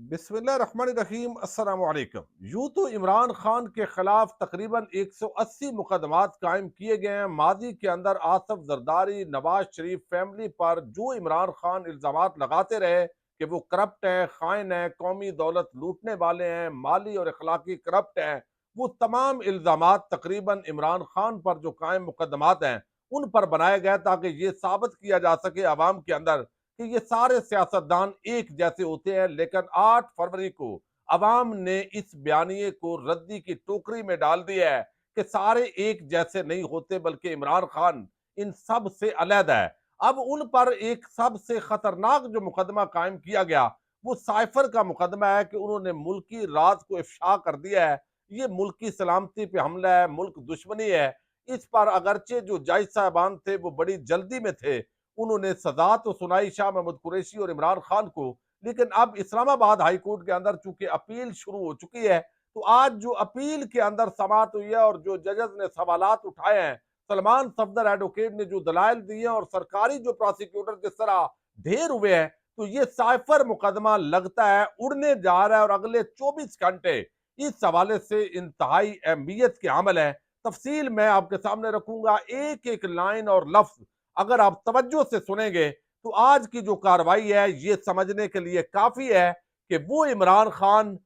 बिस्मिल्लाहिर्रहमानिर्रहीम अस्सलाम वालेकुम। यूं तो इमरान खान के खिलाफ तकरीबन 180 मुकदमात कायम किए गए हैं। माजी के अंदर आसफ जरदारी, नवाज शरीफ फैमिली पर जो इमरान खान इल्जामात लगाते रहे कि वो करप्ट हैं, खाइन हैं, कौमी दौलत लूटने वाले हैं, माली और अखलाकी करप्ट हैं, वो तमाम इल्जामात तकरीबन इमरान खान पर जो कायम मुकदमात हैं उन पर बनाए गए ताकि ये साबित किया जा सके आवाम के अंदर कि ये सारे सियासतदान एक जैसे होते हैं। लेकिन 8 फरवरी को अवाम ने इस बयानिए को रद्दी की टोकरी में डाल दिया है कि सारे एक जैसे नहीं होते, बल्कि इमरान खान इन सब से अलहदा है। अब उन पर एक सबसे खतरनाक जो मुकदमा कायम किया गया वो साइफर का मुकदमा है कि उन्होंने मुल्की राज को इफ्शा कर दिया है। ये मुल्की सलामती पे हमला है, मुल्क दुश्मनी है। इस पर अगरचे जो जज साहबान थे वो बड़ी जल्दी में थे, उन्होंने सजा तो सुनाई शाह महमूद कुरैशी और इमरान खान को, लेकिन अब इस्लामाबाद हाई कोर्ट के अंदर चूंकि अपील शुरू हो चुकी है, तो आज जो अपील के अंदर समात हुई है और जो जजेस ने सवालात उठाए हैं, सलमान सफदर एडवोकेट ने जो दलाइल दिए हैं और सरकारी जो प्रोसिक्यूटर जिस तरह ढेर हुए हैं, तो ये साइफर मुकदमा लगता है उड़ने जा रहा है और अगले 24 घंटे इस हवाले से इंतहाई अहमियत के अमल है। तफसील मैं आपके सामने रखूंगा, एक एक लाइन और लफ्ज अगर आप तवज्जो से सुनेंगे तो आज की जो कार्रवाई है ये समझने के लिए काफी है कि वो इमरान खान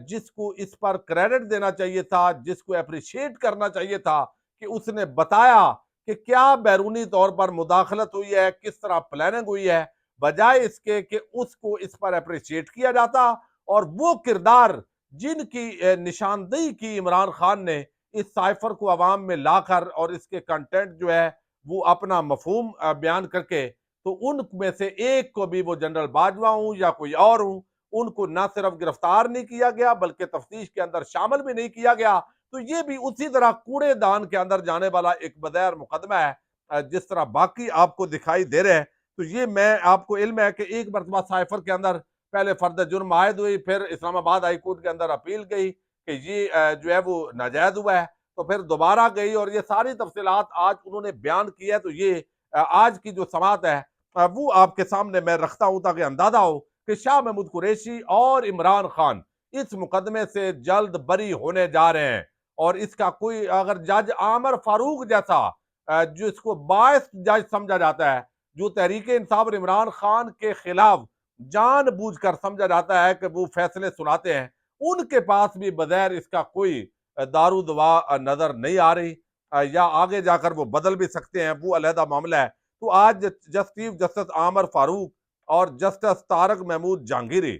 जिसको इस पर क्रेडिट देना चाहिए था, जिसको अप्रिशिएट करना चाहिए था कि उसने बताया कि क्या बैरूनी तौर पर मुदाखलत हुई है, किस तरह प्लानिंग हुई है, बजाय इसके कि उसको इस पर अप्रिशिएट किया जाता और वो किरदार जिनकी निशानदेही की इमरान खान ने इस साइफर को अवाम में लाकर और इसके कंटेंट जो है वो अपना मफहूम बयान करके, तो उनमें से एक को भी, वो जनरल बाजवा हूं या कोई और हूं, उनको ना सिर्फ गिरफ्तार नहीं किया गया बल्कि तफ्तीश के अंदर शामिल भी नहीं किया गया। तो ये भी उसी तरह कूड़ेदान के अंदर जाने वाला एक बदैर मुकदमा है जिस तरह बाकी आपको दिखाई दे रहे हैं। तो ये मैं आपको इल्म है कि एक मरतबा साइफर के अंदर पहले फर्द जुर्म आयद हुई, फिर इस्लामाबाद हाई कोर्ट के अंदर अपील गई कि ये जो है वो नाजायज हुआ है, तो फिर दोबारा गई और ये सारी तफसीलात आज उन्होंने बयान की है। तो ये आज की जो समात है वो आपके सामने मैं रखता हूं ताकि अंदाजा हो कि शाह महमूद कुरैशी और इमरान खान इस मुकदमे से जल्द बरी होने जा रहे हैं। और इसका कोई अगर जज आमर फारूक जैसा जो इसको बायस जज समझा जाता है, जो तहरीक इंसाफ और इमरान खान के खिलाफ जानबूझकर समझा जाता है कि वो फैसले सुनाते हैं, उनके पास भी बगैर इसका कोई दारू दवा नजर नहीं आ रही। या आगे जाकर वो बदल भी सकते हैं, वो अलहदा मामला है। तो आज चीफ जस्टिस आमर फारूक और जस्टिस तारक महमूद जहांगीरी,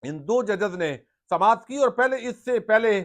इन दो जजेस ने समात की। और पहले इससे पहले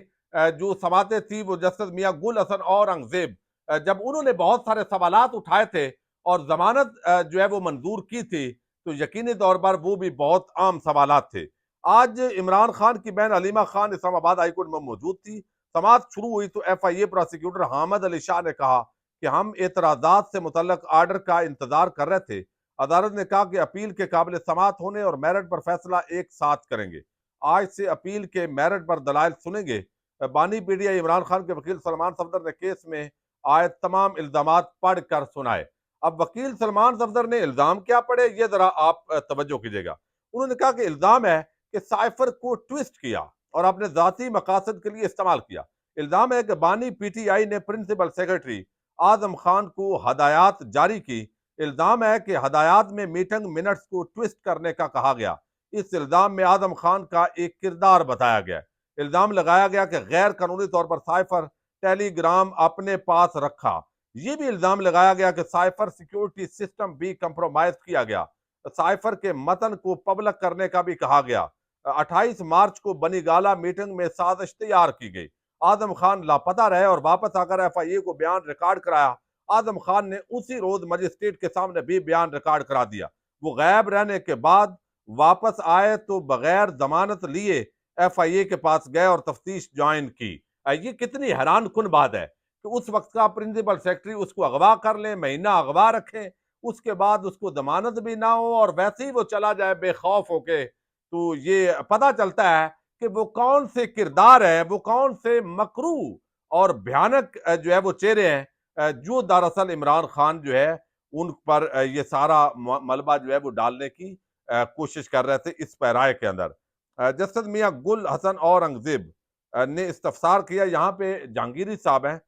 जो समातें थी वो जस्टिस मियां गुल हसन और अंगजेब, जब उन्होंने बहुत सारे सवालात उठाए थे और जमानत जो है वो मंजूर की थी, तो यकीनी तौर पर वो भी बहुत आम सवालात थे। आज इमरान खान की बहन अलीमा खान इस्लामाबाद हाईकोर्ट में मौजूद थी। समात शुरू हुई तो FIA प्रोसिक्यूटर हामिद अली शाह ने कहा कि हम एतराजात से मुतल्लक आर्डर का इंतजार कर रहे थे। अदालत ने कहा कि अपील के काबिल समात होने और मेरिट पर फैसला एक साथ करेंगे। आज से अपील के मेरिट पर दलाइल सुनेंगे। बानी पीडिया इमरान खान के वकील सलमान सफदर ने केस में आए तमाम इल्जामात पढ़ कर सुनाए। अब वकील सलमान सफदर ने इल्जाम क्या पढ़े ये जरा आप तवज्जो कीजिएगा। उन्होंने कहा कि इल्जाम है कि साइफर को ट्विस्ट किया और अपने जाती मकासद के लिए इस्तेमाल किया। इल्जाम है कि बानी PTI ने प्रिंसिपल सेक्रेटरी आजम खान को हदायत जारी की। इल्जाम है कि हदायत में मीटिंग मिनट्स को ट्विस्ट करने का कहा गया। इस इल्जाम में आजम खान का एक किरदार बताया गया। इल्जाम लगाया गया कि गैर कानूनी तौर पर साइफर टेलीग्राम अपने पास रखा। यह भी इल्जाम लगाया गया कि साइफर सिक्योरिटी सिस्टम भी कंप्रोमाइज किया गया। साइफर के मतन को पब्लिक करने का भी कहा गया। 28 मार्च को बनीगाला मीटिंग में साजिश तैयार की गई। आजम खान लापता रहे और वापस आकर FIA को बयान रिकॉर्ड कराया। आजम खान ने उसी रोज मजिस्ट्रेट के सामने भी बयान रिकॉर्ड करा दिया। वो गायब रहने के बाद वापस आए तो बगैर जमानत लिए FIA के पास गए और तफ्तीश ज्वाइन की। ये कितनी हैरान कुन बात है कि उस वक्त का प्रिंसिपल सेक्रेटरी उसको अगवा कर ले, महीना अगवा रखें, उसके बाद उसको जमानत भी ना हो और वैसे ही वो चला जाए बेखौफ होके। तो ये पता चलता है कि वो कौन से किरदार है, वो कौन से मकरू और भयानक जो है वो चेहरे हैं जो दरअसल इमरान खान जो है उन पर ये सारा मलबा जो है वो डालने की कोशिश कर रहे थे इस पैराए के अंदर। जस्टिस मियां गुल हसन औरंगजेब ने इस्तफसार किया। यहाँ पे जहांगीरी साहब हैं,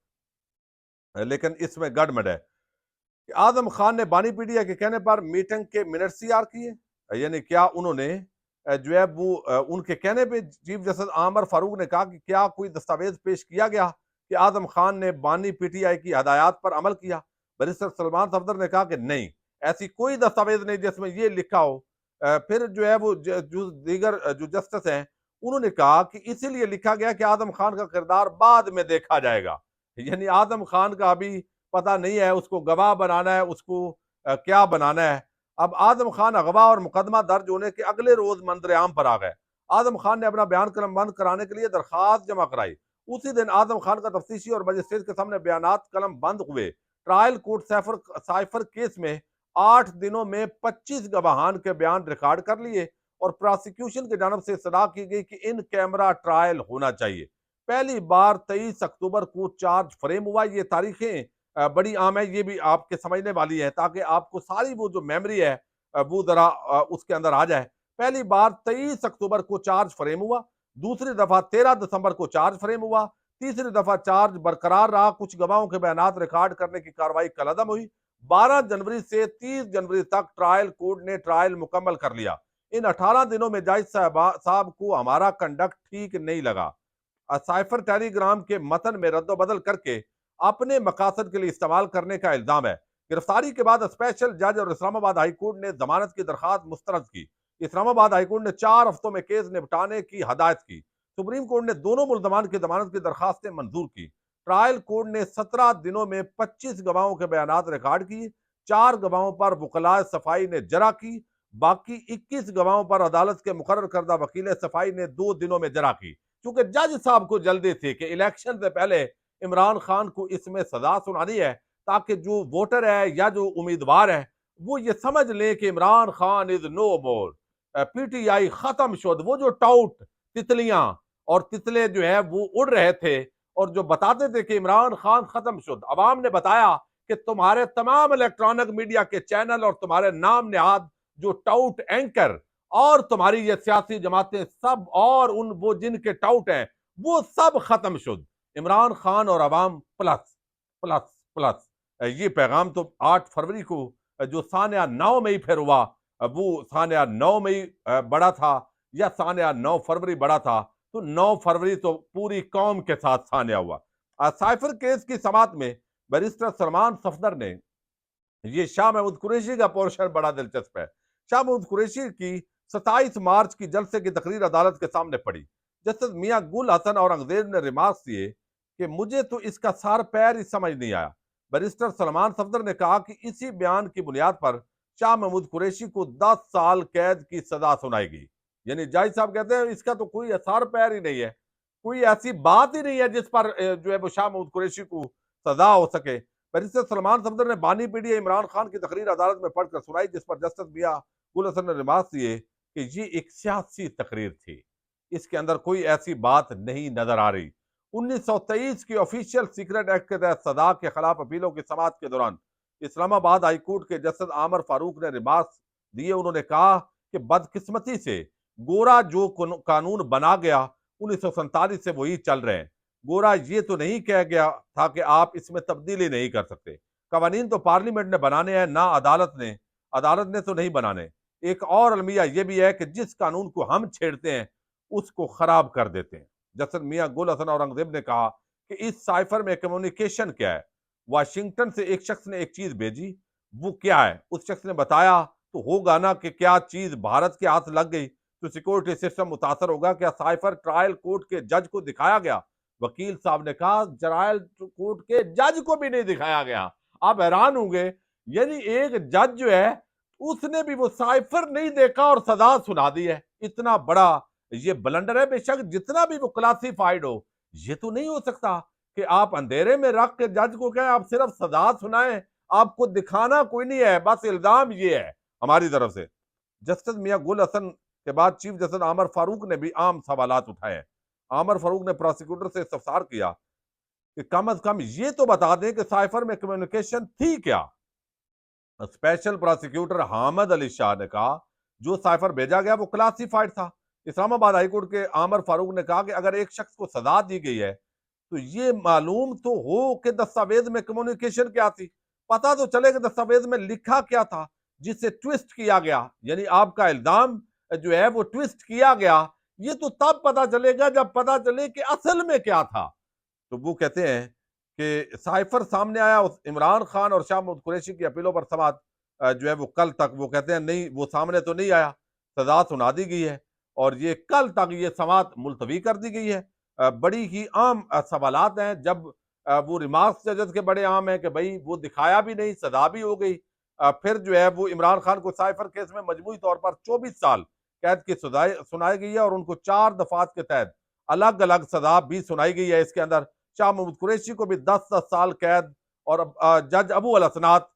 लेकिन इसमें गड़बड़ है कि आजम खान ने बानी पीडिया के कहने पर मीटिंग के मिनट तैयार किए। यानी क्या उन्होंने जो है वो उनके कहने पे चीफ जस्टिस आमर फारूक ने कहा कि क्या कोई दस्तावेज पेश किया गया कि आजम खान ने बानी पीटीआई की हदायत पर अमल किया? बैरिस्टर सलमान सफदर ने कहा कि नहीं, ऐसी कोई दस्तावेज नहीं जिसमें ये लिखा हो। फिर जो है वो जो दीगर जो जस्टिस हैं उन्होंने कहा कि इसीलिए लिखा गया कि आजम खान का किरदार बाद में देखा जाएगा। यानी आजम खान का अभी पता नहीं है, उसको गवाह बनाना है, उसको क्या बनाना है। अब आजम खान अगवा और मुकदमा दर्ज होने के अगले रोज मंजरेआम पर आ गए। आजम खान ने अपना बयान कलम बंद कराने के लिए दरखास्त जमा कराई। उसी दिन आजम खान का तफ्तीशी और मजिस्ट्रेट के सामने बयानात कलम बंद हुए। ट्रायल कोर्ट साइफर केस में 8 दिनों में 25 गवाहान के बयान रिकॉर्ड कर लिए और प्रोसिक्यूशन की जानब से सलाह की गई कि इन कैमरा ट्रायल होना चाहिए। पहली बार 23 अक्टूबर को चार्ज फ्रेम हुआ। ये तारीखें बड़ी आम है, ये भी आपके समझने वाली है ताकि आपको सारी वो जो मेमोरी है वो जरा उसके अंदर आ जाए। पहली बार 23 अक्टूबर को चार्ज फ्रेम हुआ, दूसरी दफा 13 दिसंबर को चार्ज फ्रेम हुआ, तीसरी दफा चार्ज बरकरार रहा। कुछ गवाहों के बयानात रिकॉर्ड करने की कार्रवाई कलअदम हुई। 12 जनवरी से 30 जनवरी तक ट्रायल कोर्ट ने ट्रायल मुकम्मल कर लिया। इन 18 दिनों में जज साहब को हमारा कंडक्ट ठीक नहीं लगा। साइफर टेलीग्राम के मतन में रद्दबदल करके अपने मकासद के लिए इस्तेमाल करने का इल्जाम है। गिरफ्तारी के बाद स्पेशल जज और इस्लामाबाद हाईकोर्ट ने जमानत की दरखास्त मुस्तरद की। इस्लामाबाद हाईकोर्ट ने 4 हफ्तों में केस निपटाने की हदायत की। सुप्रीम कोर्ट ने दोनों मुल्जमान की जमानत की दरखास्तें मंजूर की। ट्रायल कोर्ट ने 17 दिनों में 25 गवाहों के बयानात रिकॉर्ड किए। 4 गवाहों पर वकलाए सफाई ने जरा की। बाकी 21 गवाहों पर अदालत के मुकर्रर करदा वकील सफाई ने 2 दिनों में जरा की। क्योंकि जज साहब को जल्दी थी कि इलेक्शन से पहले इमरान खान को इसमें सजा सुनानी है, ताकि जो वोटर है या जो उम्मीदवार है वो ये समझ ले कि Imran Khan is no more, PTI खत्म शुद। वो जो टाउट तितलियां और तितले जो है वो उड़ रहे थे और जो बताते थे कि इमरान खान खत्म शुद, अवाम ने बताया कि तुम्हारे तमाम इलेक्ट्रॉनिक मीडिया के चैनल और तुम्हारे नाम निहाद जो टाउट एंकर और तुम्हारी ये सियासी जमातें सब और उन वो जिनके टाउट हैं वो सब खत्म शुद। इमरान खान और अवाम प्लस प्लस प्लस। ये पैगाम तो 8 फरवरी को जो सानिया 9 मई फिर हुआ, वो सानिया 9 मई बड़ा था या सानिया 9 फरवरी बड़ा था? तो 9 फरवरी तो पूरी कौम के साथ सानिया हुआ। साइफर केस की समात में बैरिस्टर सलमान सफदर ने ये शाह महमूद कुरैशी का पोर्शन बड़ा दिलचस्प है। शाह महमूद कुरैशी की 27 मार्च की जलसे की तकरीर अदालत के सामने पड़ी। जस्टिस मियां गुल हसन औरंगजेब ने रिमार्क्स दिए कि मुझे तो इसका सार पैर ही समझ नहीं आया। बैरिस्टर सलमान सफदर ने कहा कि इसी बयान की बुनियाद पर शाह महमूद कुरैशी को 10 साल कैद की सजा सुनाएगी। यानी जज साहब कहते हैं इसका तो कोई सार पैर ही नहीं है, कोई ऐसी बात ही नहीं है जिस पर जो है वो शाह महमूद कुरैशी को सजा हो सके। बैरिस्टर सलमान सफदर ने बानी पीढ़ी इमरान खान की तकरीर अदालत में पढ़कर सुनाई, जिस पर जस्टिस मियां गुल हसन ने रिमार्क्स दिए कि ये एक सियासी तकरीर थी, इसके अंदर कोई ऐसी बात नहीं नजर आ रही। 1923 की ऑफिशियल सीक्रेट एक्ट के तहत सदा के खिलाफ अपीलों की समाअत के दौरान इस्लामाबाद हाईकोर्ट के जस्टिस आमर फारूक ने रिमार्क्स दिए। उन्होंने कहा कि बदकिस्मती से गोरा जो कानून बना गया 1947 से वही चल रहे हैं। गोरा ये तो नहीं कह गया था कि आप इसमें तब्दीली नहीं कर सकते। कवानीन तो पार्लियामेंट ने बनाने हैं, ना अदालत ने तो नहीं बनाने। एक और अलमिया यह भी है कि जिस कानून को हम छेड़ते हैं उसको खराब कर देते हैं। जस्टिस मियां गुल हसन औरंगजेब ने कहा कि इस साइफर में कम्युनिकेशन क्या है? वाशिंगटन से एक शख्स ने एक चीज भेजी, वो क्या है? उस शख्स ने बताया तो होगा ना कि क्या चीज भारत के हाथ लग गई तो सिक्योरिटी सिस्टम मुतासर होगा। क्या साइफर ट्रायल कोर्ट के जज को दिखाया गया? वकील साहब ने कहा ट्रायल कोर्ट के जज को भी नहीं दिखाया गया। आप हैरान होंगे, यानी एक जज जो है उसने भी वो साइफर नहीं देखा और सजा सुना दी है। इतना बड़ा ये ब्लंडर है। बेशक जितना भी वो क्लासिफाइड हो, ये तो नहीं हो सकता कि आप अंधेरे में रख के जज को कहें आप सिर्फ सजा सुनाएं, आपको दिखाना कोई नहीं है, बस इल्जाम ये है हमारी तरफ से। जस्टिस मियां गुल हसन के बाद चीफ जस्टिस आमर फारूक ने भी आम सवालात उठाए। आमर फारूक ने प्रोसिक्यूटर से इस्तफसार किया कि कम अज कम ये तो बता दें कि साइफर में कम्युनिकेशन थी क्या? स्पेशल प्रोसिक्यूटर हामिद अली शाह ने कहा जो साइफर भेजा गया वो क्लासिफाइड था। इस्लामाबाद हाईकोर्ट के आमर फारूक ने कहा कि अगर एक शख्स को सजा दी गई है तो ये मालूम तो हो कि दस्तावेज में कम्युनिकेशन क्या थी, पता तो चले कि दस्तावेज में लिखा क्या था जिसे ट्विस्ट किया गया। यानी आपका इल्जाम जो है वो ट्विस्ट किया गया, ये तो तब पता चलेगा जब पता चले कि असल में क्या था। तो वो कहते हैं कि साइफर सामने आया उस इमरान खान और शाह महमूद कुरैशी की अपीलों पर समात जो है वो कल तक, वो कहते हैं नहीं वो सामने तो नहीं आया, सजा सुना दी गई है और ये कल तक ये समात मुलतवी कर दी गई है। बड़ी ही आम सवालात हैं। जब वो रिमार्क्स जज के बड़े आम है कि भाई वो दिखाया भी नहीं, सजा भी हो गई। फिर जो है वो इमरान खान को साइफर केस में मजमूई तौर पर 24 साल कैद की सजाएं सुनाई गई है और उनको 4 दफात के तहत अलग अलग सजा भी सुनाई गई है। इसके अंदर शाह महमूद कुरैशी को भी 10-10 साल कैद और जज अबू अल हसनात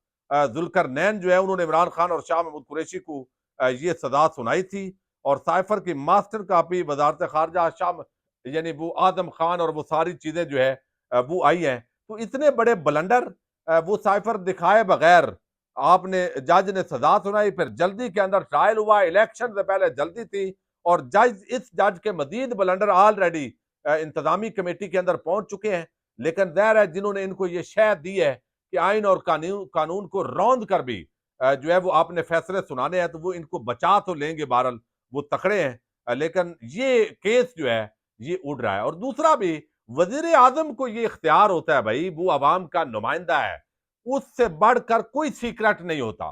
जुल्करनैन जो है उन्होंने इमरान खान और शाह महमूद कुरैशी को ये सजा सुनाई थी। और साइफर की मास्टर कापी वजारत खारजा शाह यानी वो आदम खान और वो सारी चीजें जो है वो आई हैं। तो इतने बड़े बलंडर वो साइफर दिखाए बगैर आपने जज ने सजा सुनाई, फिर जल्दी के अंदर ट्रायल हुआ, इलेक्शन से पहले जल्दी थी और जज इस जज के मजीद बलंडर ऑलरेडी इंतजामी कमेटी के अंदर पहुंच चुके हैं। लेकिन ज़ाहिर है जिन्होंने इनको ये शह दी है कि आइन और कानून को रौंद कर भी जो है वो आपने फैसले सुनाने हैं, तो वो इनको बचा तो लेंगे, बहरहाल वो तकड़े हैं। लेकिन ये केस जो है ये उड़ रहा है। और दूसरा भी, वजीर आजम को ये इख्तियार होता है भाई, वो अवाम का नुमाइंदा है, उससे बढ़कर कोई सीक्रेट नहीं होता।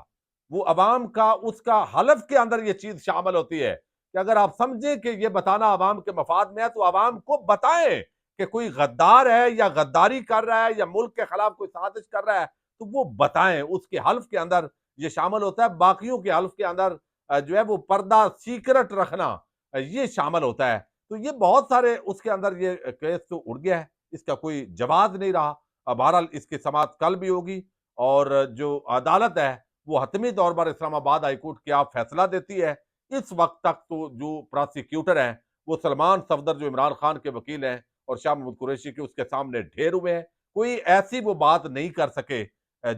वो अवाम का उसका हलफ के अंदर ये चीज शामिल होती है कि अगर आप समझें कि ये बताना अवाम के मफाद में है तो अवाम को बताएं कि कोई गद्दार है या गद्दारी कर रहा है या मुल्क के खिलाफ कोई साजिश कर रहा है, तो वो बताएं। उसके हल्फ के अंदर ये शामिल होता है। बाकियों के हल्फ के अंदर जो है वो पर्दा सीक्रेट रखना ये शामिल होता है। तो ये बहुत सारे उसके अंदर ये केस तो उड़ गया है, इसका कोई जवाब नहीं रहा। बहरहाल इसकी समाअत कल भी होगी और जो अदालत है वो हतमी तौर पर इस्लामाबाद हाईकोर्ट क्या फैसला देती है। इस वक्त तक तो जो प्रोसिक्यूटर हैं वो सलमान सफदर जो इमरान खान के वकील हैं और शाह महमूद कुरैशी के उसके सामने ढेर हुए हैं। कोई ऐसी वो बात नहीं कर सके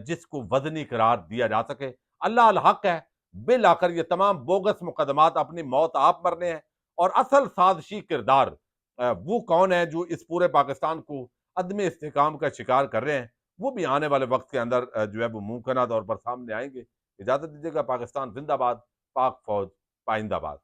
जिसको वजनी करार दिया जा सके। अल्लाह अल हक है, बिल आकर ये तमाम बोगस मुकदमात अपनी मौत आप मरने हैं। और असल साजिशी किरदार वो कौन है जो इस पूरे पाकिस्तान को अदम इस्तेहकाम का शिकार कर रहे हैं, वो भी आने वाले वक्त के अंदर जो है वो मुमकिन तौर पर सामने आएंगे। इजाजत दीजिएगा। पाकिस्तान जिंदाबाद, पाक फौज पाइंदाबाद।